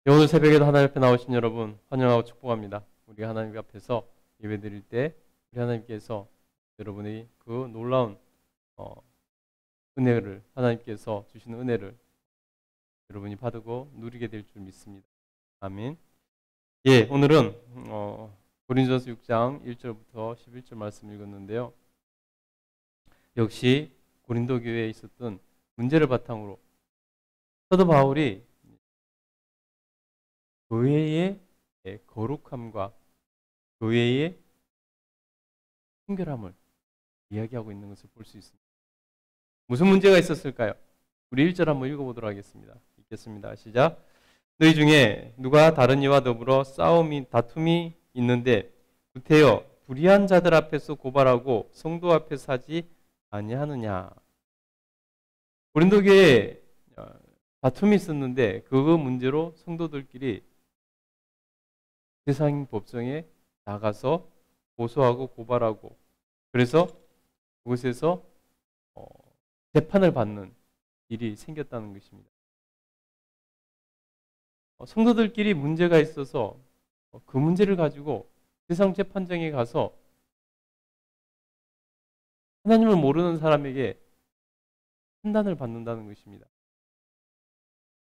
오늘 새벽에도 하나님 앞에 나오신 여러분 환영하고 축복합니다. 우리 하나님 앞에서 예배드릴 때 우리 하나님께서 여러분이 그 놀라운 어, 은혜를 하나님께서 주시는 은혜를 여러분이 받고 누리게 될 줄 믿습니다. 아멘. 예, 오늘은 고린도전서 6장 1절부터 11절 말씀 읽었는데요. 역시 고린도 교회에 있었던 문제를 바탕으로 사도 바울이 교회의 거룩함과 교회의 순결함을 이야기하고 있는 것을 볼 수 있습니다. 무슨 문제가 있었을까요? 우리 1절 한번 읽어보도록 하겠습니다. 읽겠습니다. 시작. 너희 중에 누가 다른 이와 더불어 다툼이 있는데 구태여 불의한 자들 앞에서 고발하고 성도 앞에서 하지 아니하느냐. 고린도 교회에 다툼이 있었는데 그 문제로 성도들끼리 세상 법정에 나가서 고소하고 고발하고 그래서 그곳에서 재판을 받는 일이 생겼다는 것입니다. 성도들끼리 문제가 있어서 그 문제를 가지고 세상 재판정에 가서 하나님을 모르는 사람에게 판단을 받는다는 것입니다.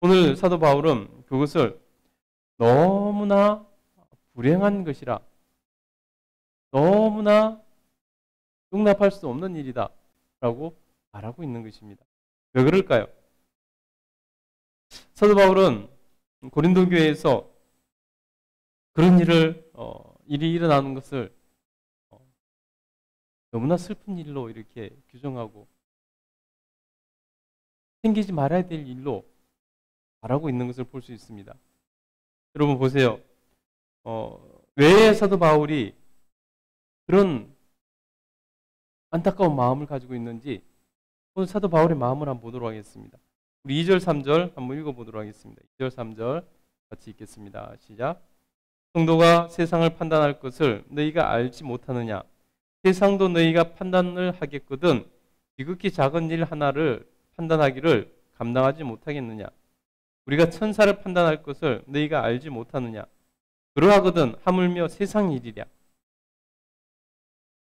오늘 사도 바울은 그것을 너무나 불행한 것이라 너무나 용납할 수 없는 일이다 라고 말하고 있는 것입니다. 왜 그럴까요? 사도 바울은 고린도 교회에서 그런 일이 일어나는 것을 너무나 슬픈 일로 이렇게 규정하고 생기지 말아야 될 일로 말하고 있는 것을 볼 수 있습니다. 여러분 보세요. 왜 사도 바울이 그런 안타까운 마음을 가지고 있는지 오늘 사도 바울의 마음을 한번 보도록 하겠습니다. 우리 2절 3절 한번 읽어보도록 하겠습니다. 2절 3절 같이 읽겠습니다. 시작. 성도가 세상을 판단할 것을 너희가 알지 못하느냐. 세상도 너희가 판단을 하겠거든 지극히 작은 일 하나를 판단하기를 감당하지 못하겠느냐. 우리가 천사를 판단할 것을 너희가 알지 못하느냐. 그러하거든 하물며 세상 일이랴.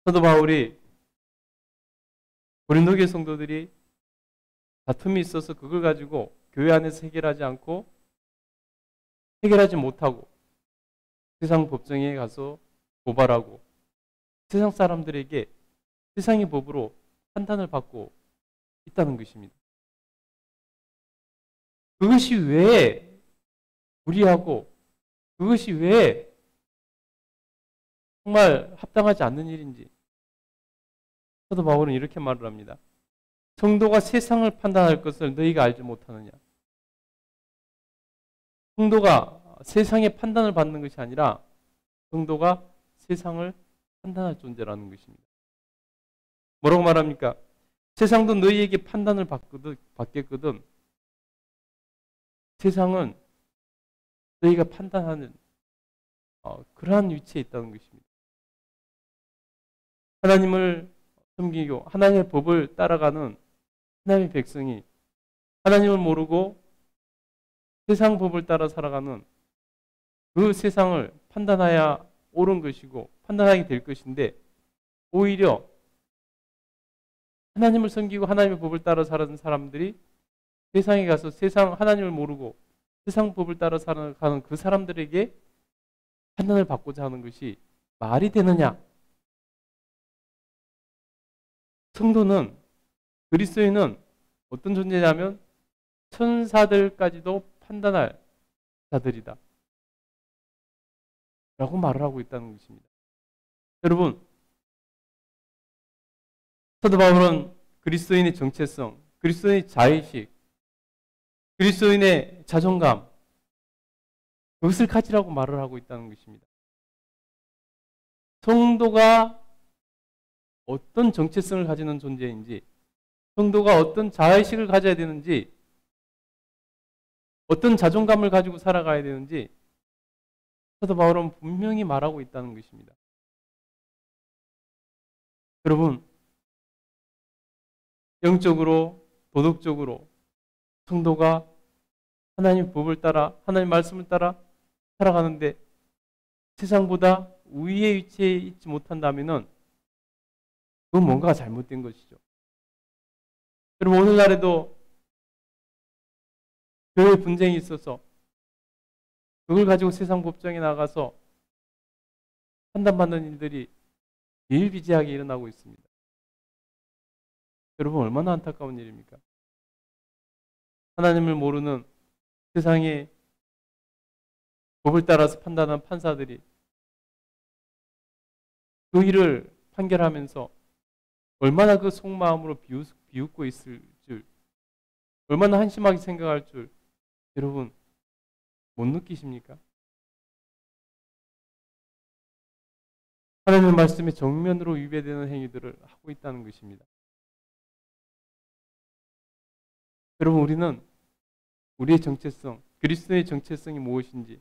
사도 바울이 고린도 교회 성도들이 다툼이 있어서 그걸 가지고 교회 안에서 해결하지 않고 해결하지 못하고 세상 법정에 가서 고발하고 세상 사람들에게 세상의 법으로 판단을 받고 있다는 것입니다. 그것이 왜 무리하고 그것이 왜 정말 합당하지 않는 일인지 사도 바울은 이렇게 말을 합니다. 성도가 세상을 판단할 것을 너희가 알지 못하느냐. 성도가 세상의 판단을 받는 것이 아니라 성도가 세상을 판단할 존재라는 것입니다. 뭐라고 말합니까? 세상도 너희에게 판단을 받겠거든 세상은 너희가 판단하는 그러한 위치에 있다는 것입니다. 하나님을 섬기고 하나님의 법을 따라가는 하나님의 백성이 하나님을 모르고 세상 법을 따라 살아가는 그 세상을 판단해야 옳은 것이고 판단하게 될 것인데 오히려 하나님을 섬기고 하나님의 법을 따라 살아가는 사람들이 세상에 가서 세상 하나님을 모르고 세상 법을 따라 살아가는 그 사람들에게 판단을 받고자 하는 것이 말이 되느냐? 성도는 그리스도인은 어떤 존재냐면 천사들까지도 판단할 자들이다 라고 말을 하고 있다는 것입니다. 여러분 사도 바울은 그리스도인의 정체성, 그리스도인의 자의식, 그리스도인의 자존감 그것을 가지라고 말을 하고 있다는 것입니다. 성도가 어떤 정체성을 가지는 존재인지 성도가 어떤 자의식을 가져야 되는지 어떤 자존감을 가지고 살아가야 되는지 사도 바울은 분명히 말하고 있다는 것입니다. 여러분 영적으로 도덕적으로 성도가 하나님 법을 따라 하나님 말씀을 따라 살아가는데 세상보다 우위의 위치에 있지 못한다면은 그건 뭔가 잘못된 것이죠. 여러분 오늘날에도 교회 분쟁이 있어서 그걸 가지고 세상 법정에 나가서 판단받는 일들이 비일비재하게 일어나고 있습니다. 여러분 얼마나 안타까운 일입니까? 하나님을 모르는 세상의 법을 따라서 판단한 판사들이 그 일을 판결하면서 얼마나 그 속마음으로 비웃고 있을 줄, 얼마나 한심하게 생각할 줄 여러분 못 느끼십니까? 하나님의 말씀에 정면으로 위배되는 행위들을 하고 있다는 것입니다. 여러분 우리는 우리의 정체성, 그리스도의 정체성이 무엇인지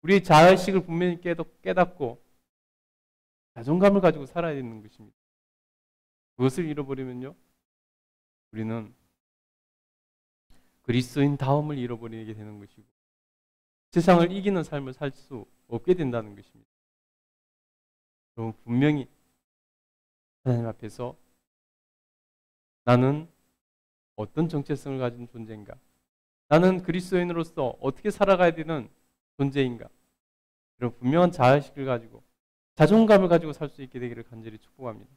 우리의 자의식을 분명히 깨닫고 자존감을 가지고 살아야 되는 것입니다. 그것을 잃어버리면요 우리는 그리스도인 다움을 잃어버리게 되는 것이고 세상을 이기는 삶을 살 수 없게 된다는 것입니다. 여러분 분명히 하나님 앞에서 나는 어떤 정체성을 가진 존재인가? 나는 그리스도인으로서 어떻게 살아가야 되는 존재인가? 이런 분명한 자아식을 가지고 자존감을 가지고 살 수 있게 되기를 간절히 축복합니다.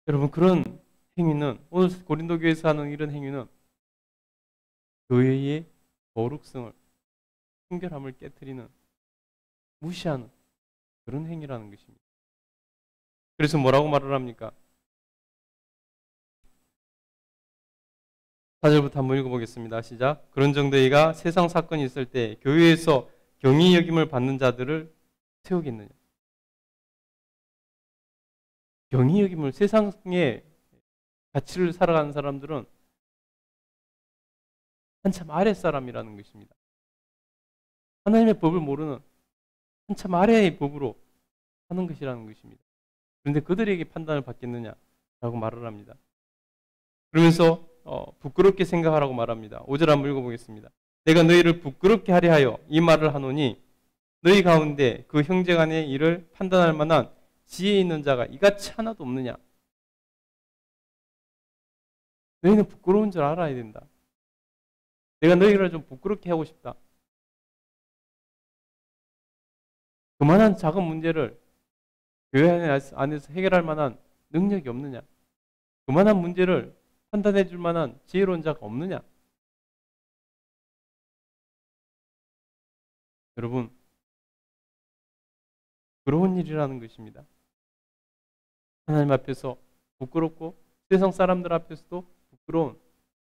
여러분 그런 행위는 오늘 고린도 교회에서 하는 이런 행위는 교회의 거룩성을 순결함을 깨트리는 무시하는 그런 행위라는 것입니다. 그래서 뭐라고 말을 합니까? 4절부터 한번 읽어보겠습니다. 시작. 그런 정도이가 세상 사건이 있을 때 교회에서 경위 여김을 받는 자들을 세우겠느냐. 경위 여김을 세상의 가치를 살아가는 사람들은 한참 아랫사람이라는 것입니다. 하나님의 법을 모르는 한참 아래의 법으로 하는 것이라는 것입니다. 그런데 그들에게 판단을 받겠느냐라고 말을 합니다. 그러면서 부끄럽게 생각하라고 말합니다. 5절 한번 읽어보겠습니다. 내가 너희를 부끄럽게 하려 하여 이 말을 하노니 너희 가운데 그 형제간의 일을 판단할 만한 지혜 있는 자가 이같이 하나도 없느냐. 너희는 부끄러운 줄 알아야 된다. 내가 너희를 좀 부끄럽게 하고 싶다. 그만한 작은 문제를 교회 안에서 해결할 만한 능력이 없느냐. 그만한 문제를 판단해 줄 만한 지혜로운 자가 없느냐. 여러분 부끄러운 일이라는 것입니다. 하나님 앞에서 부끄럽고 세상 사람들 앞에서도 부끄러운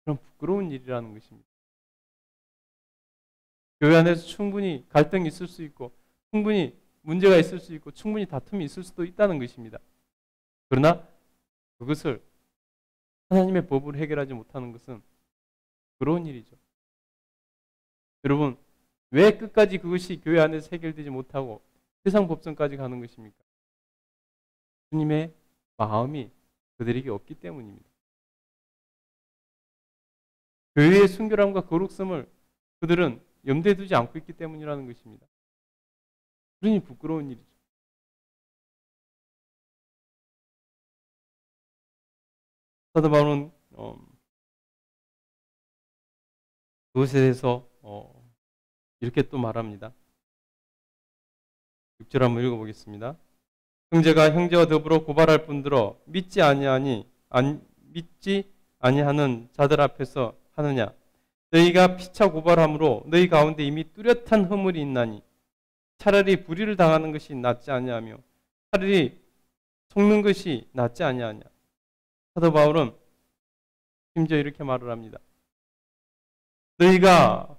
그런 부끄러운 일이라는 것입니다. 교회 안에서 충분히 갈등이 있을 수 있고 충분히 문제가 있을 수 있고 충분히 다툼이 있을 수도 있다는 것입니다. 그러나 그것을 하나님의 법으로 해결하지 못하는 것은 부끄러운 일이죠. 여러분 왜 끝까지 그것이 교회 안에서 해결되지 못하고 세상 법정까지 가는 것입니까? 주님의 마음이 그들에게 없기 때문입니다. 교회의 순결함과 거룩성을 그들은 염두에 두지 않고 있기 때문이라는 것입니다. 그러니 부끄러운 일이죠. 사도 바울은 그것에 대해서 이렇게 또 말합니다. 6절 한번 읽어보겠습니다. 형제가 형제와 더불어 고발할 뿐더러 믿지 아니하는 자들 앞에서 하느냐. 너희가 피차 고발함으로 너희 가운데 이미 뚜렷한 허물이 있나니 차라리 불의를 당하는 것이 낫지 아니하며 차라리 속는 것이 낫지 아니하냐. 사도 바울은 심지어 이렇게 말을 합니다. 너희가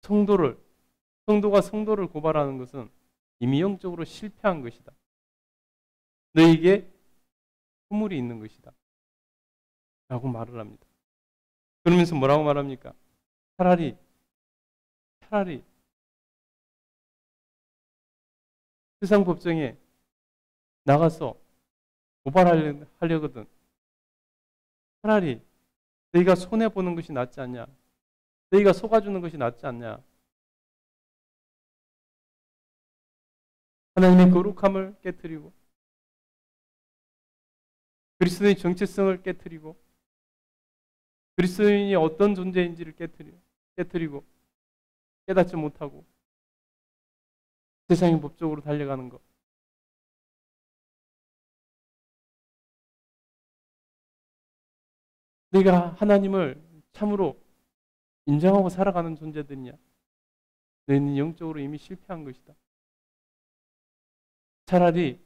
성도가 성도를 고발하는 것은 이미 영적으로 실패한 것이다. 너희에게 허물이 있는 것이다. 라고 말을 합니다. 그러면서 뭐라고 말합니까? 차라리 세상 법정에 나가서 고발하려거든 차라리 너희가 손해보는 것이 낫지 않냐? 너희가 속아주는 것이 낫지 않냐? 하나님의 거룩함을 깨뜨리고 그리스도의 정체성을 깨뜨리고 그리스도인이 어떤 존재인지를 깨뜨리고 깨닫지 못하고 세상의 법적으로 달려가는 것. 내가 하나님을 참으로 인정하고 살아가는 존재들이냐? 너희는 영적으로 이미 실패한 것이다. 차라리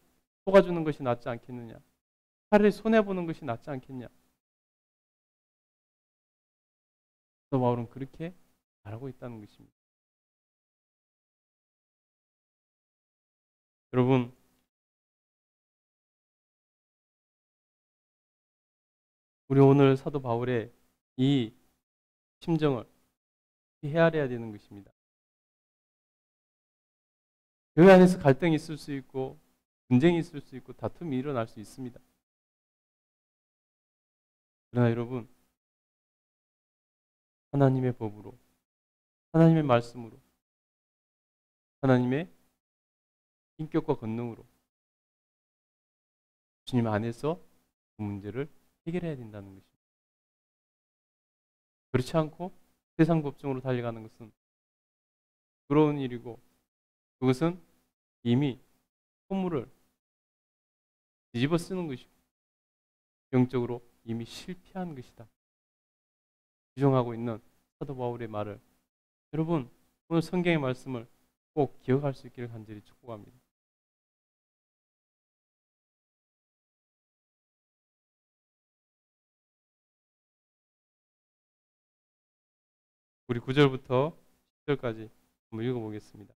속아주는 것이 낫지 않겠느냐? 차라리 손해보는 것이 낫지 않겠냐? 사도 바울은 그렇게 말하고 있다는 것입니다. 여러분, 우리 오늘 사도 바울의 이 심정을 헤아려야 되는 것입니다. 교회 안에서 갈등이 있을 수 있고 분쟁이 있을 수 있고 다툼이 일어날 수 있습니다. 그러나 여러분, 하나님의 법으로, 하나님의 말씀으로, 하나님의 인격과 권능으로 주님 안에서 그 문제를 해결해야 된다는 것입니다. 그렇지 않고 세상 법정으로 달려가는 것은 부러운 일이고 그것은 이미 허물을 뒤집어 쓰는 것이고 영적으로 이미 실패한 것이다. 주장하고 있는 사도 바울의 말을 여러분 오늘 성경의 말씀을 꼭 기억할 수 있기를 간절히 축복합니다. 우리 9절부터 10절까지 한번 읽어보겠습니다.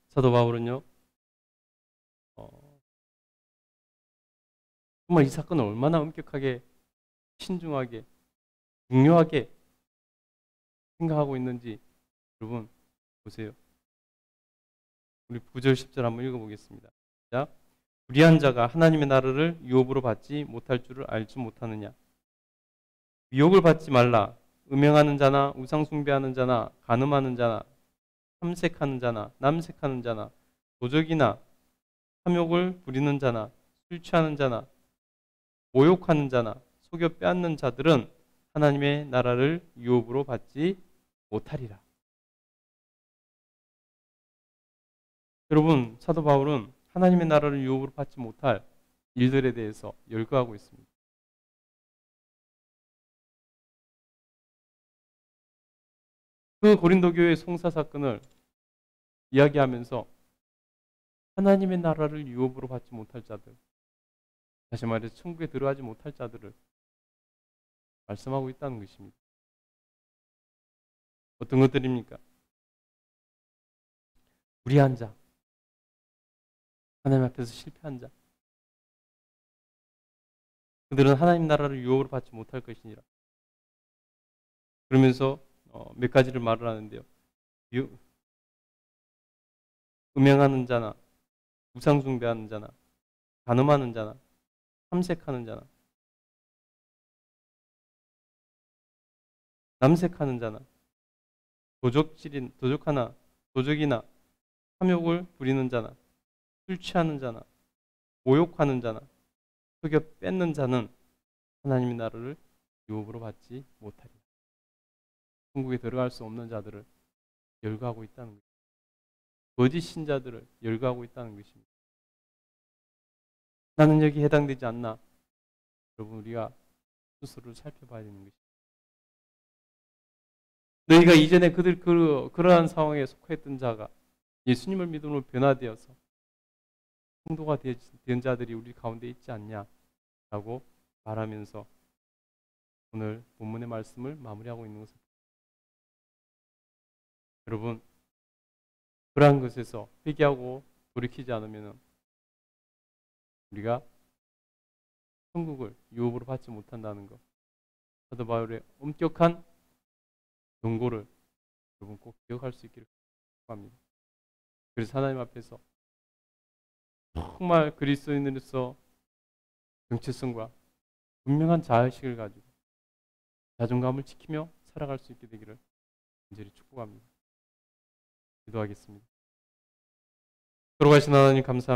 사도 바울은요, 정말 이 사건을 얼마나 엄격하게, 신중하게, 중요하게 생각하고 있는지 여러분 보세요. 우리 9절 10절 한번 읽어보겠습니다. 자, 불의한 자가 하나님의 나라를 유업으로 받지 못할 줄을 알지 못하느냐? 미혹을 받지 말라. 음행하는 자나 우상 숭배하는 자나 간음하는 자나 탐색하는 자나 남색하는 자나 도적이나 탐욕을 부리는 자나 술 취하는 자나 모욕하는 자나 속여 빼앗는 자들은 하나님의 나라를 유업으로 받지 못하리라. 여러분, 사도 바울은 하나님의 나라를 유업으로 받지 못할 일들에 대해서 열거하고 있습니다. 그 고린도 교회의 송사 사건을 이야기하면서 하나님의 나라를 유업으로 받지 못할 자들, 다시 말해서 천국에 들어가지 못할 자들을 말씀하고 있다는 것입니다. 어떤 것들입니까? 불의한 자, 하나님 앞에서 실패한 자, 그들은 하나님 나라를 유업으로 받지 못할 것이니라. 그러면서 몇 가지를 말을 하는데요. 음행하는 자나 우상 숭배하는 자나 간음하는 자나 탐색하는 자나 남색하는 자나 도적이나 탐욕을 부리는 자나 술 취하는 자나 모욕하는 자나 속여 뺏는 자는 하나님의 나라를 유업으로 받지 못하리라. 천국에 들어갈 수 없는 자들을 열거하고 있다는 것입니다. 거짓 신자들을 열거하고 있다는 것입니다. 나는 여기 해당되지 않나? 여러분 우리가 스스로를 살펴봐야 되는 것입니다. 너희가 이전에 그러한 상황에 속했던 자가 예수님을 믿음으로 변화되어서 성도가 된 자들이 우리 가운데 있지 않냐라고 말하면서 오늘 본문의 말씀을 마무리하고 있는 것을 여러분 그러한 것에서 회개하고 돌이키지 않으면 우리가 천국을 유업으로 받지 못한다는 것, 사도 바울의 엄격한 경고를 여러분 꼭 기억할 수 있기를 바랍니다. 그래서 하나님 앞에서 정말 그리스도인으로서 정체성과 분명한 자의식을 가지고 자존감을 지키며 살아갈 수 있게 되기를 간절히 축복합니다. 기도하겠습니다. 걸어가신 하나님 감사합니다.